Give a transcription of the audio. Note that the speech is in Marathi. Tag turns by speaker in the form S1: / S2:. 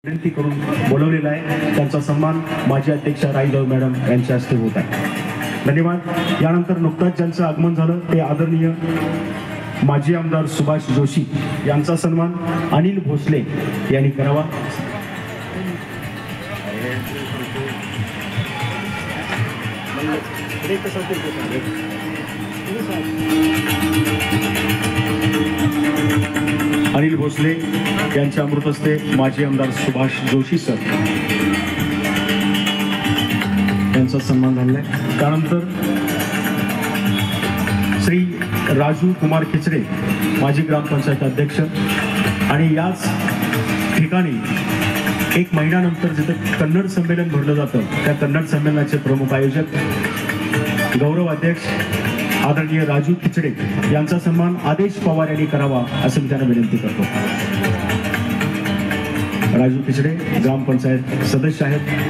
S1: विनंती करून बोलवलेला आहे। त्यांचा सन्मान माजी अध्यक्ष राईजाऊ मॅडम यांच्या हस्ते होत आहे। धन्यवाद। यानंतर नुकताच ज्यांचं आगमन झालं ते आदरणीय माजी आमदार सुभाष जोशी यांचा सन्मान अनिल भोसले यांनी करावा। अनिल भोसले यांच्या अमृतहस्ते माजी आमदार सुभाष जोशी सर यांचा सन्मान झाला आहे। त्यानंतर श्री राजू कुमार खिचडे माजी ग्रामपंचायत अध्यक्ष आणि याच ठिकाणी एक महिन्यानंतर जिथे कन्नड संमेलन भरलं जातं त्या कन्नड संमेलनाचे प्रमुख आयोजक गौरव अध्यक्ष आदरणीय राजू खिचडे यांचा सन्मान आदेश पवार यांनी करावा असं मी त्यांना विनंती करतो। राजू खिचडे ग्रामपंचायत सदस्य आहेत।